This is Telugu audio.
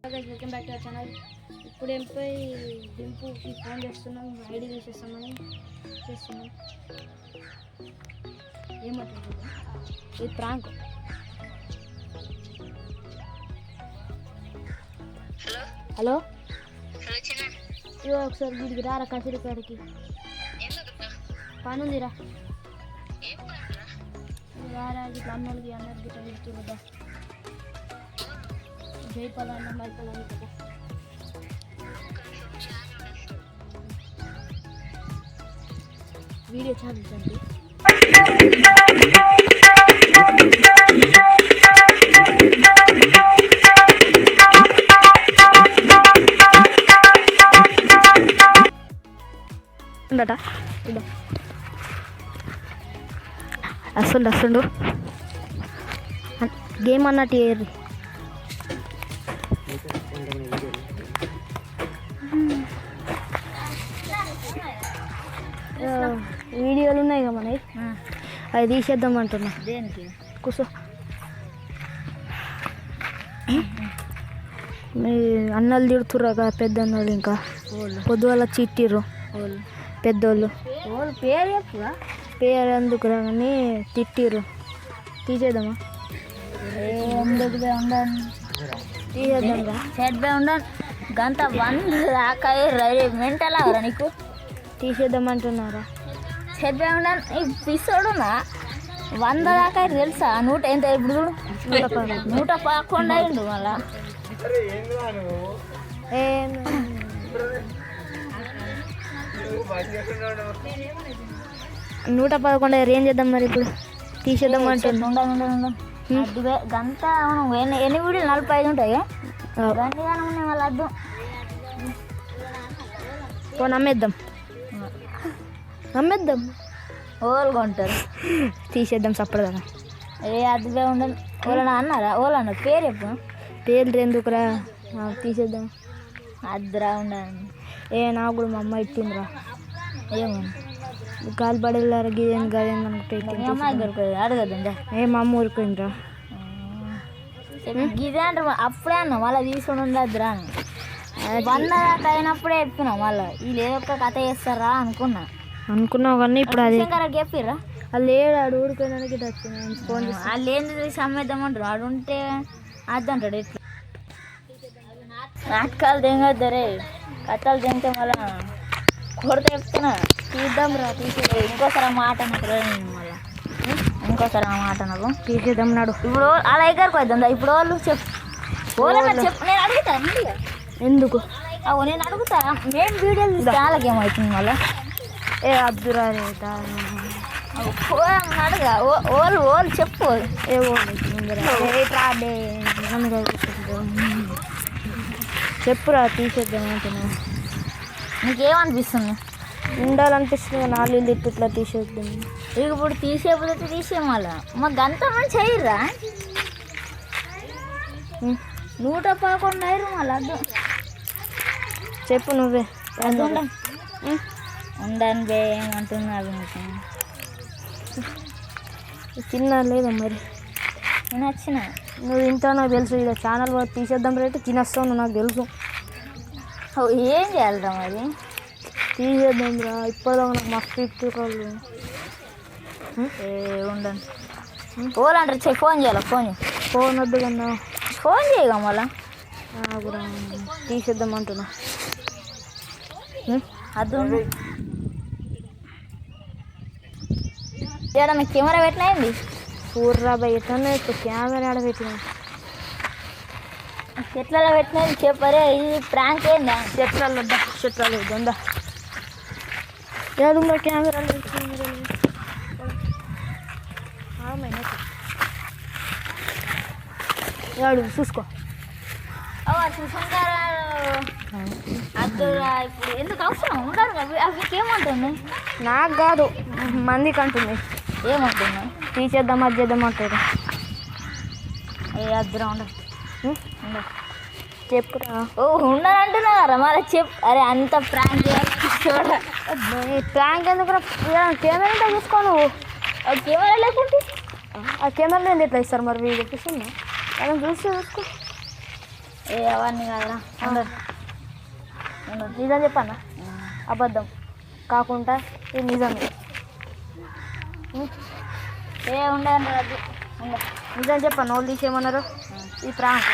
Welcome back to our channel. ఇప్పుడు ఎంపై డింపుకి ఫోన్ చేస్తున్నాం, ఐడి తీసేస్తామని చేస్తున్నాం. ఏమంటారు ఇది ప్రాంక్. హలో ఇవో ఒకసారి వీడికి రారా కసిరికాడికి పని ఉందిరా. రారా ఇట్లా అన్నోళ్ళకి అందరికి ఇట్లా వెళ్తుందా జైపలాన్న మైపలాన్ని వీడియో చాలించండి. ఉండట వస్తుండు గేమ్ అన్నట్టు ఏరి వీడియోలు ఉన్నాయి కదా మనవి, అవి తీసేద్దాం అంటున్నా. దేనికి కూర్చో. మీ అన్నలు తిడుతుర్రు కదా పెద్ద అన్నలు, ఇంకా పొద్దువల్ల చిట్టిర్రు పెద్దోళ్ళు. పేరు ఎందుకు రాని తిట్టిర్రు. తీసేద్దామా? తీసేద్దాం సెట్ బై ఉండ గంట 100 దాకా మెంటల్ అవరా నీకు. తీసేద్దామంటున్నారా? సెట్ బై ఉండ పిసోడునా 100 దాకా తెలుసా? 100 ఎంత ఇప్పుడు 111 అయిండు. మళ్ళా 111 ఏం చేద్దాం మరి ఇప్పుడు? తీసేద్దాం అంటున్నా. గంట ఎన్ని వీడియోలు 45 ఉంటాయి గంట ఉన్నాయి. మళ్ళీ అర్థం అమ్మేద్దాం ఓళ్ళు కొంటారు. తీసేద్దాం సప్పుడు కదా. అదివే ఉండాలి. ఓళ్ళని అన్నారా? ఓళ్ళు అన్నారు పేరు ఎప్పుడు? పేర్లు ఎందుకురా, తీసేద్దాం. అద్దరా ఉండాలి. నాకు కూడా మా అమ్మ ఇచ్చిందిరా. ఏమన్నా గాలి పడేలారా గిదేం గదేం అనుకుంటే అడగదండి. మా అమ్మ ఊరిపోయిందిరా. గిదే అంటే అప్పుడే అన్నా మళ్ళీ తీసుకొని ఉండద్దురా అని. 100 దాకా అయినప్పుడే చెప్పినా. మళ్ళీ వీళ్ళు ఏదో ఒక కథ చేస్తారా అనుకున్నావు కానీ ఇప్పుడు అది చెప్పిర్రా. వాళ్ళు లేడు, ఆడు ఊరిపోయినానికి ఫోన్ చేసి వాళ్ళు ఏంది తీసి అమ్మేద్దామంటారు. ఆడు ఉంటే అద్దంటాడు. ఎట్లా నాటకాలు తెంగద్దరే, కథలు తెంగితే మళ్ళా కొడితే చెప్తున్నా. తీద్దాం రా, తీసేది. ఇంకోసారి ఆ మాట మళ్ళీ ఇంకోసారి ఆ మాట నాకు తీసేద్దాం నాడు. ఇప్పుడు అలా ఎగ్గరికి వద్దా? ఇప్పుడు వాళ్ళు చెప్పు నేను అడుగుతా. ఎందుకు నేను అడుగుతా. మేము వీడియోలు వాళ్ళకేమవుతుంది మళ్ళీ. అద్దురా అడుగా ఓళ్ళు చెప్పు. చెప్పురా, తీసేద్దాం అంటున్నా. నీకేమనిపిస్తుంది? ఉండాలనిపిస్తుంది. 4 ఇల్లు ఇట్లా తీసేద్దాం. ఇప్పుడు తీసేపోతే తీసేయాల. మాకు గంట మంచి చెయ్యరా. 111 అయ్యారు మళ్ళీ. అర్థం చెప్పు నువ్వే. అది ఉండని బే ఏమంటున్నావు? తిన్నా లేదా మరి? నేను వచ్చిన నువ్వు తింటావు నాకు తెలుసు. ఇలా ఛానల్ తీసేద్దాం రేటు తినేస్తావు నాకు తెలుసు. ఏం చేయాలిరా మరి? తీసేద్దాం రా. ఇప్పటిదాకా నాకు మస్తు ఇట్టుకోవాలి. ఉండండి. పోలంటారు. ఫోన్ చేయాలి. ఫోన్ వద్దు కన్నా. ఫోన్ చేయగా మళ్ళా తీసేద్దాం అంటున్నా. అది ఏడన్నా కెమెరా పెట్టినాయండి. పూర్రా బయటనే కెమెరా ఆడ పెట్టినా. చెట్లలో పెట్టినది చెప్పరే. ఇది ప్రాంక్ ఏందా? చెట్లలో ఉందా? ఏడుందా కెమెరాలు? ఏడు చూసుకో. చూసుకుంటారా? అద్దురా. ఇప్పుడు ఎందుకు అవసరం ఉంటారు కదా. అవికి ఏమంటుంది? నాకు కాదు, మందికి అంటుంది. ఏమంటున్నా? తీసేద్దాం అది చేద్దాం అంటారు. అద్దురా ఉండదు. చెప్పురా. ఉండనంటున్నారా మరి? చెప్పు. అరే అంత ప్రాంక్ చూడ. ప్రాంక్ ఎందుకు? కెమెరా చూసుకో నువ్వు. కెమెరా లేకుంటే ఆ కెమెరా ఎట్లా ఇస్తారు మరి? వీడియో చూస్తున్నా మనం చూసుకో. ఏ అవన్నీ కాదురా నిజం చెప్పన్నా అబద్ధం కాకుండా ఇది నిజమే ఏ ఉండదు అది నిజం చెప్పన్నా వాళ్ళు తీసేయమన్నారు ఈ ప్రాంక్